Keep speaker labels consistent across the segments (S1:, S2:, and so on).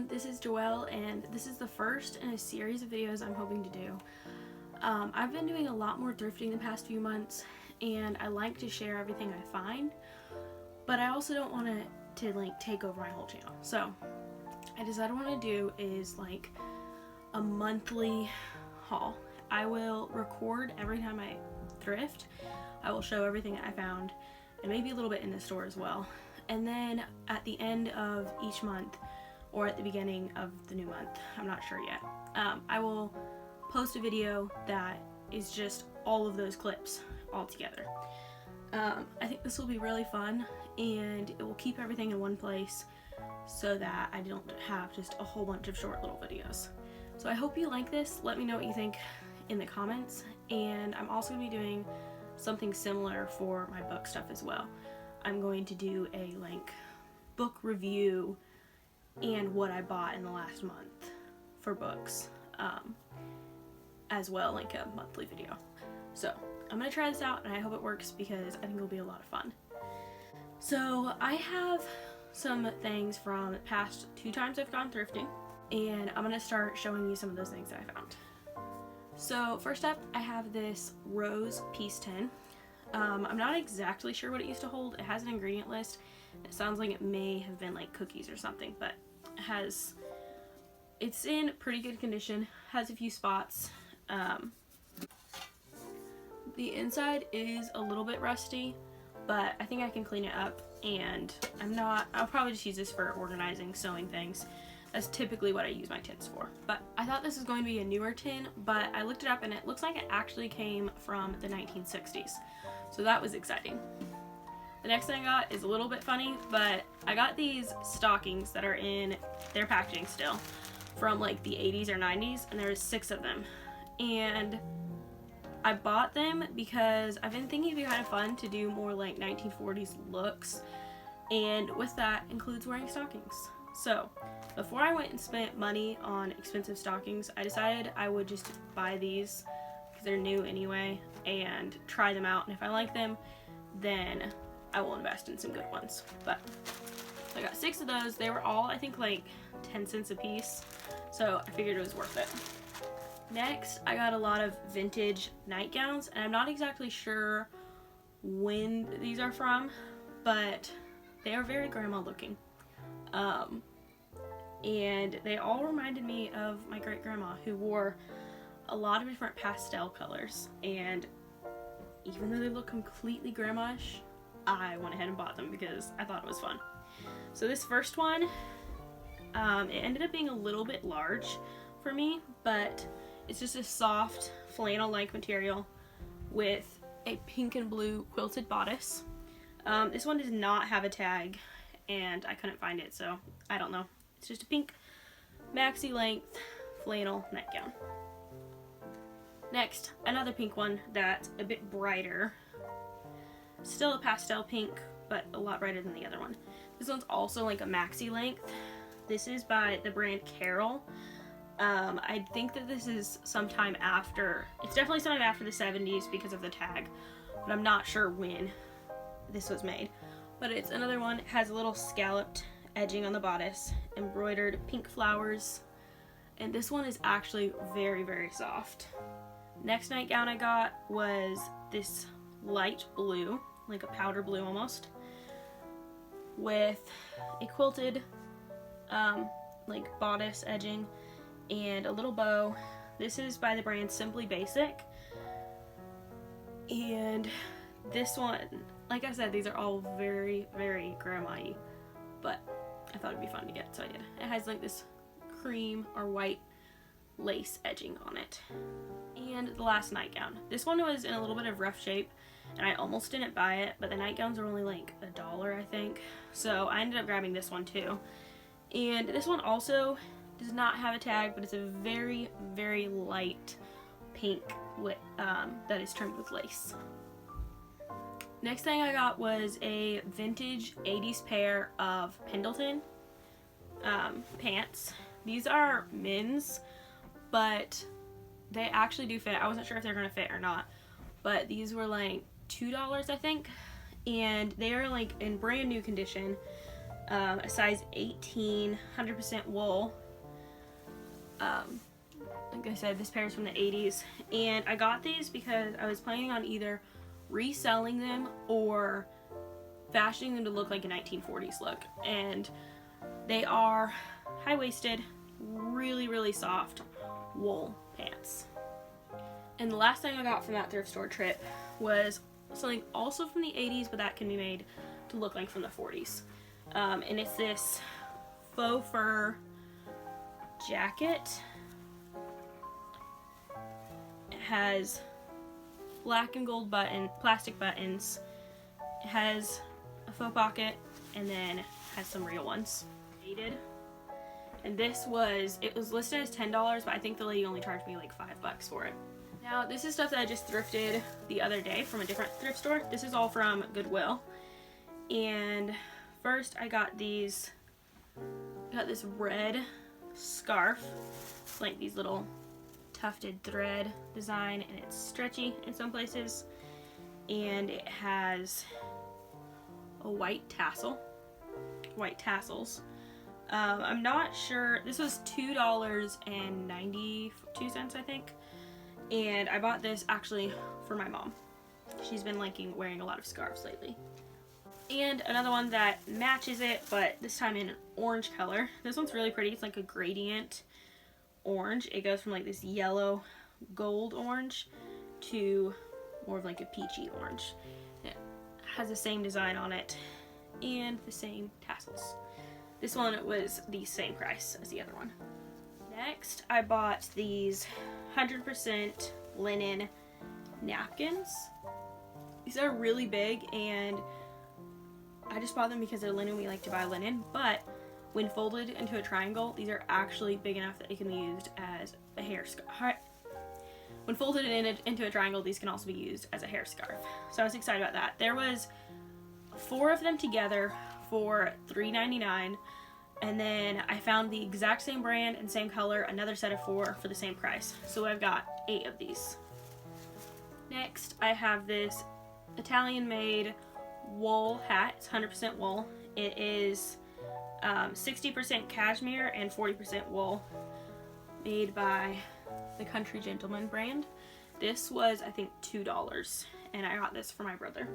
S1: everyone, this is Joelle, and this is the first in a series of videos I'm hoping to do. I've been doing a lot more thrifting the past few months, and I like to share everything I find, but I also don't want it to like take over my whole channel. So I decided what I want to do is like a monthly haul. I will record every time I thrift. I will show everything I found, and maybe a little bit in the store as well. And then at the end of each month, or at the beginning of the new month, I'm not sure yet, I will post a video that is just all of those clips all together. I think this will be really fun, and it will keep everything in one place so that I don't have just a whole bunch of short little videos. So I hope you like this. Let me know what you think in the comments, and I'm also going to be doing something similar for my book stuff as well. I'm going to do a like book review and what I bought in the last month for books as well, like a monthly video. So I'm gonna try this out, and I hope it works because I think it'll be a lot of fun. So I have some things from the past 2 times I've gone thrifting, and I'm gonna start showing you some of those things that I found. So first up, I have this rose peace tin. I'm not exactly sure what it used to hold. It has an ingredient list. It sounds like it may have been like cookies or something, but it's in pretty good condition. Has a few spots. The inside is a little bit rusty, but I think I can clean it up, and I'll probably just use this for organizing, sewing things. That's typically what I use my tins for. But I thought this was going to be a newer tin, but I looked it up and it looks like it actually came from the 1960s. So that was exciting. The next thing I got is a little bit funny, but I got these stockings that are in their packaging still from like the 80s or 90s, and there's 6 of them. And I bought them because I've been thinking it'd be kind of fun to do more like 1940s looks, and with that includes wearing stockings. So before I went and spent money on expensive stockings, I decided I would just buy these because they're new anyway and try them out, and if I like them, then I will invest in some good ones. But I got 6 of those. They were all, I think, like 10 cents a piece, so I figured it was worth it. Next, I got a lot of vintage nightgowns, and I'm not exactly sure when these are from, but they are very grandma looking. And they all reminded me of my great grandma, who wore a lot of different pastel colors, and even though they look completely grandma-ish, I went ahead and bought them because I thought it was fun. So this first one, it ended up being a little bit large for me, but it's just a soft flannel-like material with a pink and blue quilted bodice. This one does not have a tag, and I couldn't find it, so I don't know. It's just a pink maxi length flannel nightgown. Next, another pink one that's a bit brighter. Still a pastel pink, but a lot brighter than the other one. This one's also like a maxi length. This is by the brand Carol. I think that this is sometime after, it's definitely sometime after the 70s because of the tag, but I'm not sure when this was made. But it's another one. It has a little scalloped edging on the bodice, embroidered pink flowers, and this one is actually very, very soft. Next nightgown I got was this light blue, like a powder blue almost, with a quilted like bodice edging and a little bow. This is by the brand Simply Basic, and this one, like I said, these are all very, very grandma-y, but I thought it'd be fun to get, so I did. It has like this cream or white lace edging on it. And the last nightgown. This one was in a little bit of rough shape, and I almost didn't buy it, but the nightgowns are only like $1, I think. So I ended up grabbing this one too. And this one also does not have a tag, but it's a very, very light pink with, that is trimmed with lace. Next thing I got was a vintage 80s pair of Pendleton pants. These are men's, but they actually do fit. I wasn't sure if they're gonna fit or not, but these were like $2, I think, and they are like in brand new condition. a size 18, 100% wool. Like I said, this pair is from the 80s, and I got these because I was planning on either reselling them or fashioning them to look like a 1940s look. And they are high-waisted, really, really soft wool pants. And the last thing I got from that thrift store trip was something also from the 80s, but that can be made to look like from the 40s. And it's this faux fur jacket. It has black and gold plastic buttons. It has a faux pocket, and then has some real ones. And this was, it was listed as $10, but I think the lady only charged me like $5 for it. Now, this is stuff that I just thrifted the other day from a different thrift store. This is all from Goodwill. And first I got this red scarf, like these little tufted thread design, and it's stretchy in some places. And it has a white tassels. I'm not sure, this was $2.92, I think. And I bought this actually for my mom. She's been liking wearing a lot of scarves lately. And another one that matches it, but this time in an orange color. This one's really pretty. It's like a gradient orange. It goes from like this yellow gold orange to more of like a peachy orange. It has the same design on it and the same tassels. This one was the same price as the other one. Next, I bought these 100% linen napkins. These are really big, and I just bought them because they're linen. We like to buy linen, but when folded into a triangle, these are actually big enough that they can be used as a hair scarf. When folded into a triangle, these can also be used as a hair scarf. So I was excited about that. There was 4 of them together for $3.99. And then I found the exact same brand and same color, another set of 4 for the same price. So I've got 8 of these. Next, I have this Italian-made wool hat. It's 100% wool. It is 60% cashmere and 40% wool, made by the Country Gentleman brand. This was, I think, $2, and I got this for my brother.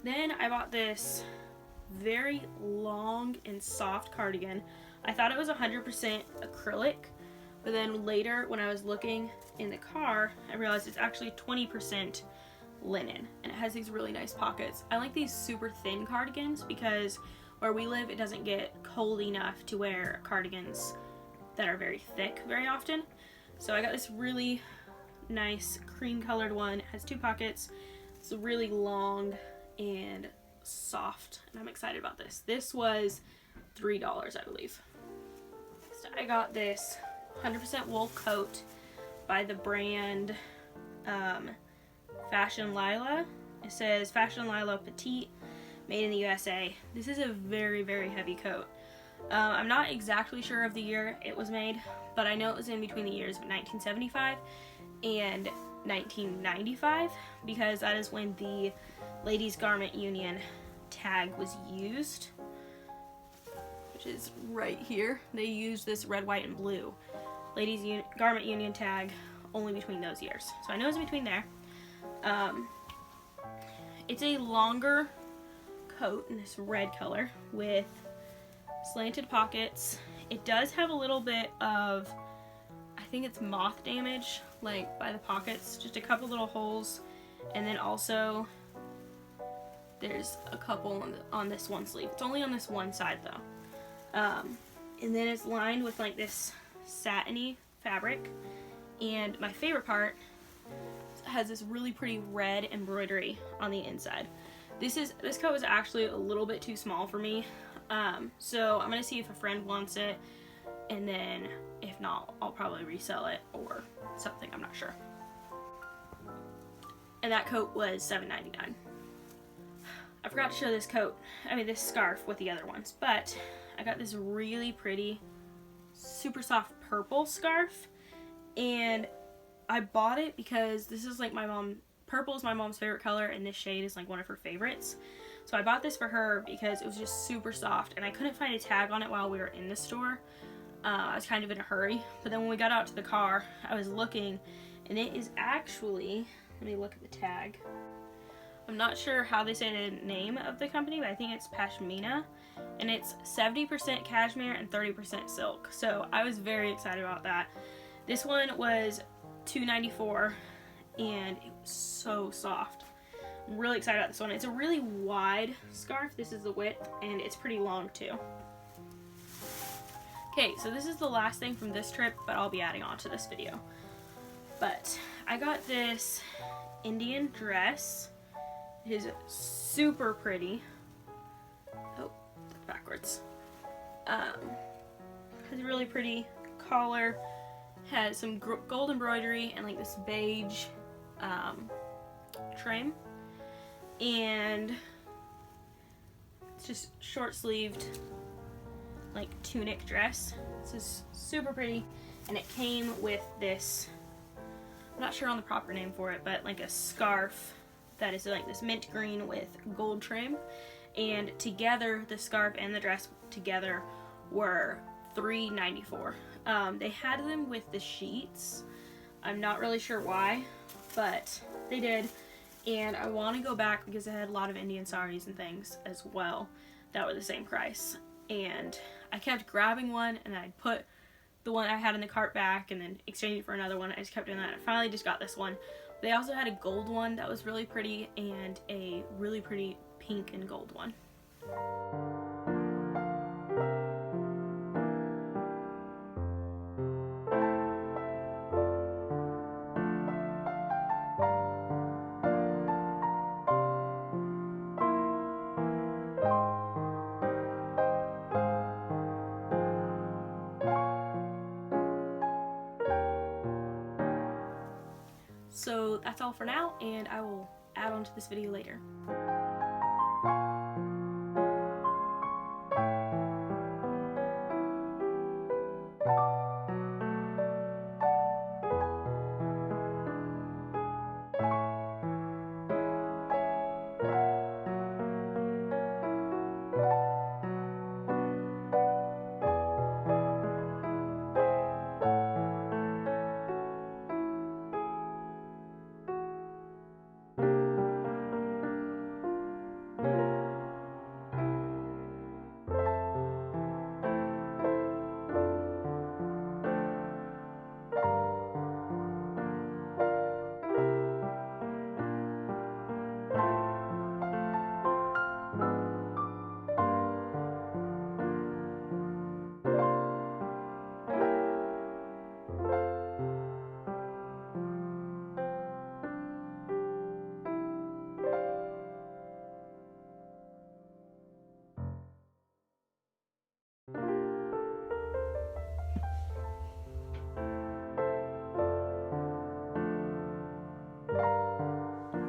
S1: Then I bought this very long and soft cardigan. I thought it was 100% acrylic, but then later when I was looking in the car, I realized it's actually 20% linen, and it has these really nice pockets. I like these super thin cardigans because where we live, it doesn't get cold enough to wear cardigans that are very thick very often. So I got this really nice cream colored one. It has 2 pockets. It's really long and soft, and I'm excited about this. This was $3, I believe. So I got this 100% wool coat by the brand Fashion Lila. It says Fashion Lila Petite, made in the USA. This is a very, very heavy coat. I'm not exactly sure of the year it was made, but I know it was in between the years of 1975 and 1995, because that is when the Ladies Garment Union tag was used, which is right here. They used this red, white, and blue Ladies Garment Union tag only between those years. So I know it's between there. It's a longer coat in this red color with slanted pockets. It does have a little bit of, I think it's moth damage, like by the pockets, just a couple little holes, and then also there's a couple on this one sleeve. It's only on this one side though. And then it's lined with like this satiny fabric, and my favorite part has this really pretty red embroidery on the inside. This coat was actually a little bit too small for me, so I'm gonna see if a friend wants it, and then if not, I'll probably resell it or something, I'm not sure. And that coat was $7.99. I forgot to show this this scarf with the other ones, but I got this really pretty, super soft purple scarf, and I bought it because this is like purple is my mom's favorite color, and this shade is like one of her favorites. So I bought this for her because it was just super soft, and I couldn't find a tag on it while we were in the store. I was kind of in a hurry, but then when we got out to the car, I was looking, and it is actually, let me look at the tag. I'm not sure how they say the name of the company, but I think it's Pashmina, and it's 70% cashmere and 30% silk. So I was very excited about that. This one was $2.94, and it was so soft. I'm really excited about this one. It's a really wide scarf. This is the width, and it's pretty long too. Okay, so this is the last thing from this trip, but I'll be adding on to this video. But I got this Indian dress. It is super pretty. Oh, that's backwards. Has a really pretty collar. Has some gold embroidery and like this beige trim. And it's just short-sleeved, like tunic dress. This is super pretty, and it came with this, I'm not sure on the proper name for it, but like a scarf that is like this mint green with gold trim, and together the scarf and the dress together were $3.94. They had them with the sheets. I'm not really sure why, but they did, and I want to go back because I had a lot of Indian saris and things as well that were the same price. And I kept grabbing one, and I'd put the one I had in the cart back and then exchange it for another one. I just kept doing that. I finally just got this one. They also had a gold one that was really pretty, and a really pretty pink and gold one. So that's all for now, and I will add on to this video later.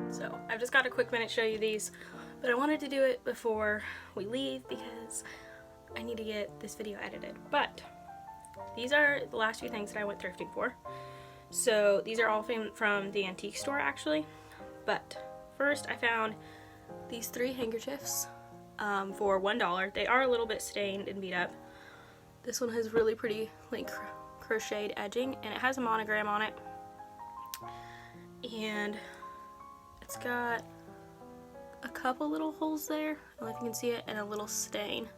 S1: So I've just got a quick minute to show you these, but I wanted to do it before we leave because I need to get this video edited. But these are the last few things that I went thrifting for. So these are all from the antique store actually. But first I found these 3 handkerchiefs for $1. They are a little bit stained and beat up. This one has really pretty like crocheted edging, and it has a monogram on it. And it's got a couple little holes there, I don't know if you can see it, and a little stain.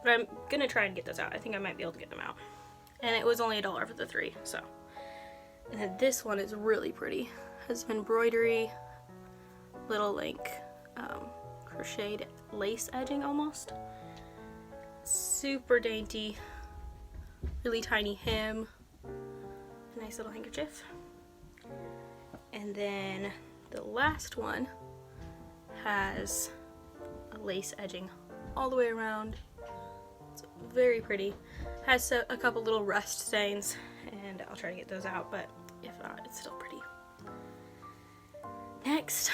S1: But I'm gonna try and get those out. I think I might be able to get them out. And it was only $1 for the 3, so. And then this one is really pretty. Has some embroidery, little like crocheted lace edging almost. Super dainty, really tiny hem. A nice little handkerchief. And then the last one has a lace edging all the way around. It's very pretty. Has a couple little rust stains, and I'll try to get those out, but if not, it's still pretty. Next,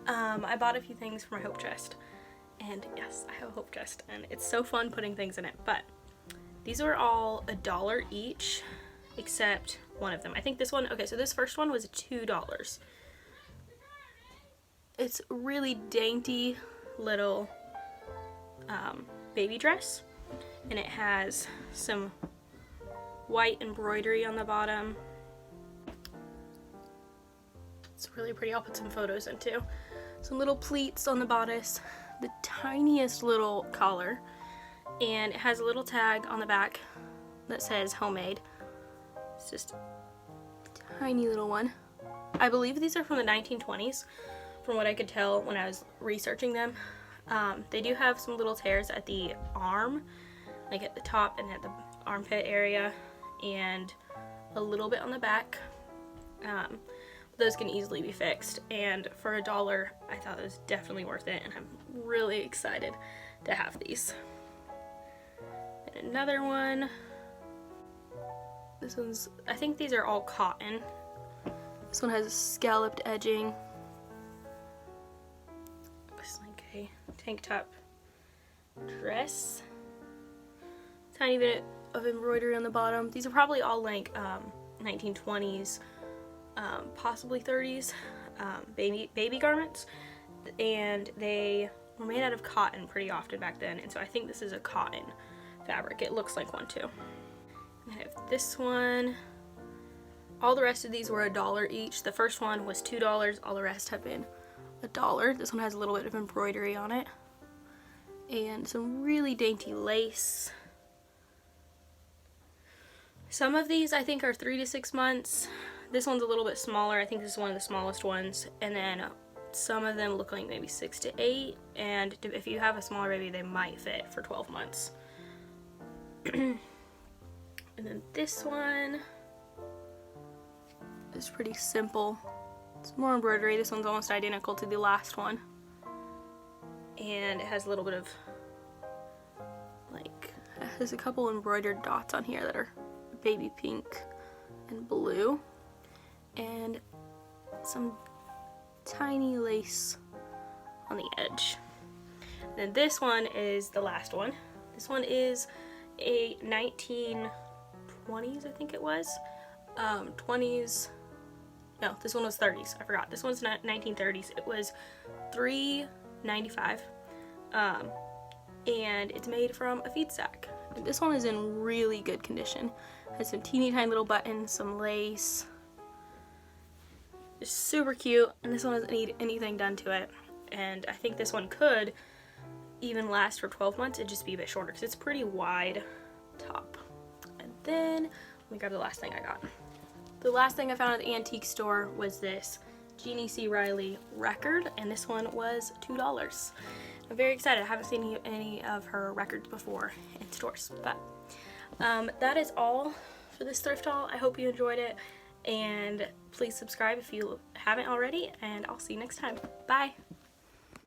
S1: I bought a few things for my hope chest. And yes, I have a hope chest, and it's so fun putting things in it. But these were all $1 each, except one of them. I think this one, okay, so this first one was $2. It's really dainty little baby dress, and it has some white embroidery on the bottom. It's really pretty. I'll put some photos in too. Some little pleats on the bodice, the tiniest little collar, and it has a little tag on the back that says homemade. It's just a tiny little one. I believe these are from the 1920s, from what I could tell when I was researching them. They do have some little tears at the arm, like at the top and at the armpit area, and a little bit on the back. Those can easily be fixed, and for $1 I thought it was definitely worth it, and I'm really excited to have these. And another one, this one's, I think these are all cotton. This one has scalloped edging. Looks like a tank top dress. Tiny bit of embroidery on the bottom. These are probably all like 1920s, possibly 30s baby garments, and they were made out of cotton pretty often back then, and so I think this is a cotton fabric. It looks like one too. I have this one. All the rest of these were $1 each. The first one was $2. All the rest have been $1. This one has a little bit of embroidery on it and some really dainty lace. Some of these I think are 3 to 6 months. This one's a little bit smaller. I think this is one of the smallest ones. And then some of them look like maybe 6 to 8. And if you have a smaller baby, they might fit for 12 months. And then this one is pretty simple. It's more embroidery. This one's almost identical to the last one. And it has a little bit of, like, there's a couple embroidered dots on here that are baby pink and blue. And some tiny lace on the edge. And then this one is the last one. This one is a 1920s, I think it was. 20s. No, this one was 30s. I forgot. This one's 1930s. It was $3.95. And it's made from a feed sack. And this one is in really good condition. Has some teeny tiny little buttons, some lace. It's super cute, and this one doesn't need anything done to it. And I think this one could even last for 12 months. It'd just be a bit shorter because it's pretty wide top. And then, let me grab the last thing I got. The last thing I found at the antique store was this Jeannie C. Riley record, and this one was $2. I'm very excited. I haven't seen any of her records before in stores, but that is all for this thrift haul. I hope you enjoyed it, and please subscribe if you haven't already, and I'll see you next time. Bye!